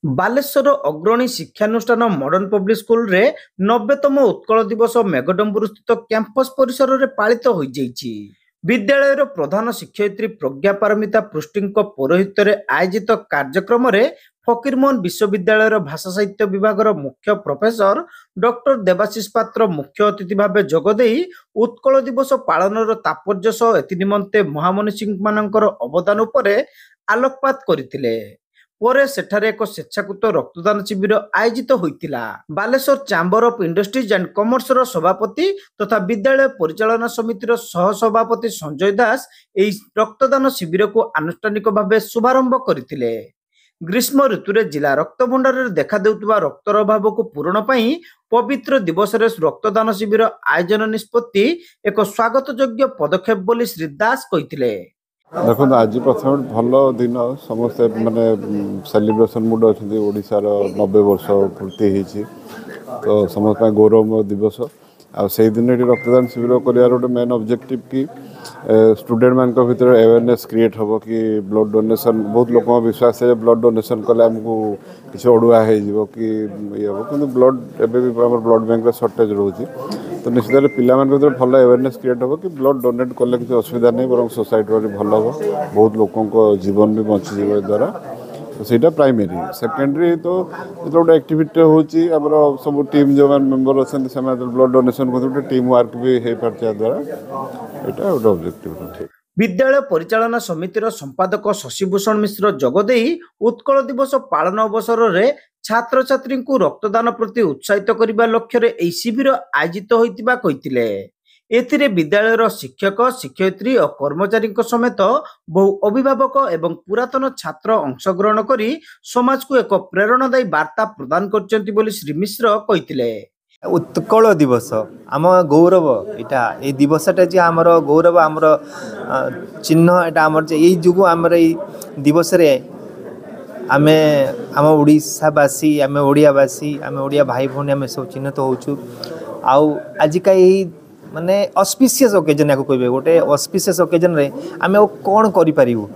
ବାଲେଶ୍ୱର ଅଗ୍ରଣୀ ଶିକ୍ଷାନୁଷ୍ଠାନ modern public ସ୍କୁଲରେ 90ତମ ଉତ୍କଳ ଦିବସ ମେଘଡମ୍ବରୁ ସ୍ଥିତ କ୍ୟାମ୍ପସ ପରିସରରେ ପାଳିତ ହୋଇଯାଇଛି। ବିଦ୍ୟାଳୟର ପ୍ରଧାନ ଶିକ୍ଷୟିତ୍ରୀ ପ୍ରଜ୍ଞା ପାରମିତା ପୃଷ୍ଟିଙ୍କ ପୌରୋହିତ୍ୟରେ ଆୟୋଜିତ କାର୍ଯ୍ୟକ୍ରମରେ ଫକୀରମୋହନ ବିଶ୍ୱବିଦ୍ୟାଳୟର ଭାଷା ସାହିତ୍ୟ ବିଭାଗର ମୁଖ୍ୟ ପ୍ରଫେସର ଡକ୍ଟର ଦେବାଶିଷ ପାତ୍ର ମୁଖ୍ୟ ଅତିଥି ଭାବେ ଯୋଗଦେଇ ଉତ୍କଳ ଦିବସ ପାଳନର ତାତ୍ପର୍ଯ୍ୟ ସହ ଏଥିନିମନ୍ତେ ମହାମନୀଷୀମାନଙ୍କର ଅବଦାନ ଉପରେ ଆଲୋକପାତ କରିଥିଲେ। ପରେ ସେଠାରେ ଏକ ସ୍ୱେଚ୍ଛାକୃତ ରକ୍ତଦାନ ଶିବିର ଆୟୋଜିତ ହୋଇଥିଲା। Balasore chamber of industries and କମର୍ସର ସଭାପତି ତଥା ବିଦ୍ୟାଳୟ ପରିଚାଳନା ସମିତିର ସହସଭାପତି ସଞ୍ଜୟ ଦାସ ଏହି ରକ୍ତଦାନ ଶିବିରକୁ ଆନୁଷ୍ଠାନିକ ଭାବେ ଶୁଭାରମ୍ଭ କରିଥିଲେ। ଗ୍ରୀଷ୍ମ ଋତୁରେ ଜିଲ୍ଲା ରକ୍ତଭଣ୍ଡାରରେ ଦେଖାଦେଉଥିବା ରକ୍ତର ଅଭାବକୁ ପୂରଣ ପାଇଁ ପବିତ୍ର ଦିବସରେ ରକ୍ତଦାନ ଶିବିର ଆୟୋଜନ ନିଷ୍ପତ୍ତି ଏକ ସ୍ୱାଗତଯୋଗ୍ୟ ପଦକ୍ଷେପ ବୋଲି ଶ୍ରୀ ଦାସ କହିଥିଲେ। देखो आज प्रथम भल दिन समस्ते माने सेलिब्रेशन मुड अच्छे ओडार 90 वर्ष पूर्ति होती तो समस्त गौरव दिवस आई दिन ये रक्तदान शिविर कर गोटे मेन ऑब्जेक्टिव कि स्टूडेंट मान भर अवेयरनेस क्रिएट हम कि ब्लड डोनेशन बहुत लोक विश्वास है ब्लड डोनेशन कले आमको किसी अड़ुआ हो कि ये हम कि ब्लड एवं ब्लड बैंक सर्टेज रोचे तो निश्चित पिला भल अवेयरनेस क्रिएट हम कि ब्लड डोनेट कले किसी असुविधा नहीं बर सोसाइटी भल हम बहुत लोकों जीवन भी बंचीज द्वारा तो सीटा प्राइमरी सेकेंडरी तो जो गोटे एक्टिविटी होमर सब टीम जो मेम्बर अच्छा ब्लड डोनेशन कर टीम वर्क भी हो पार्टी द्वारा यहाँ गोटे ऑब्जेक्टिव। विद्यालय परिचालना समितिर संपादक शशिभूषण मिश्र जोगदे उत्कल दिवस पालन अवसर में छात्र छात्री को रक्तदान प्रति उत्साहित करने लक्ष्य यह शिविर आयोजित होता कहते। एथिरे विद्यालयर शिक्षक शिक्षयित्री और कर्मचारी समेत बहु अभिभावक एवं पुरातन छात्र अंशग्रहण करी समाज को एक प्रेरणादायी वार्ता प्रदान कर श्री मिश्र कहते। उत्कल दिवस आम गौरव यहाँ ये दिवसटा जे आमर गौरव आमर चिन्ह यहाँ आमर यही जो आमर दिवस आम आम ओडावासी आम ओडियावासी आम ओडिया भाई भौणी आम सब चिन्हित होचु आउ आजिका यही माने ऑस्पिशियस ओकेजन या कहे गोटे ऑस्पिशियस ओकेजन रे आम कौन करूँ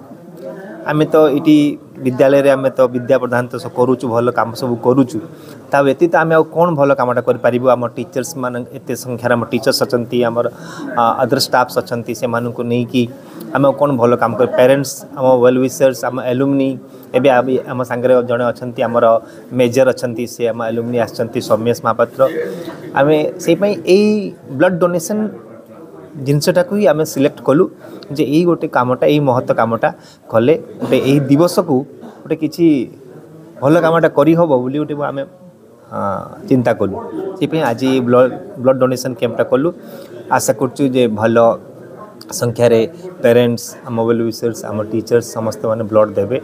आम तो ये विद्यालय रे आम तो विद्या प्रदान तो करुचु भल काम सब करुचु ता व्यतीत आम कौन भल कामटा करूँ आम टीचर्स मान एत संख्यार आम टीचर्स अच्छा आमर अदर स्टाफ्स अच्छा से नहीं आम कौन भल काम कर पेरेंट्स आम वेल विशर्स आम एलुमनी एवं आम सांगे जड़े अच्छा आमर मेजर अच्छा से आम एलुमनी आसछंती सौम्यस महापात्र आम से ब्लड डोनेशन जिनसटा को ही आम सिलेक्ट कलु जे यही गोटे कामटा यही महत्व कामटा कले गोटे यही दिवस को गोटे किसी भल कामटा करी हबो बोली गोटे आम चिंता कलु से आज ब्लड डोनेशन कैंपटा कलु आशा करचु जे भल संख्यार पेरेंट्स आम वेल विशर्स आम टीचर्स समस्त माने ब्लड देबे।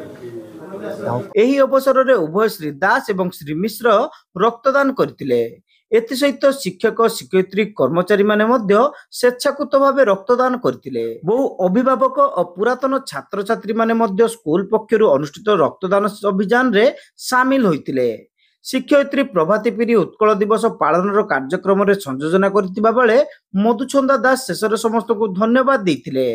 एही अवसर में उभय श्री दास एवं श्री मिश्र रक्तदान करथिले। एसहित शिक्षक शिक्षयित्री कर्मचारी माने मध्य स्वेच्छाकृत भाव रक्तदान करथिले। बहु अभिभावक और पुरातन छात्र छात्री माने मध्य स्कूल पक्षरु अनुष्ठित रक्तदान अभियान रे शामिल होइतिले। शिक्षयित्री प्रभाती पिरी उत्कल दिवस पालन कार्यक्रम में संयोजना करथिबा बेले मधुचंदा दास शेष समस्त को धन्यवाद देथिले।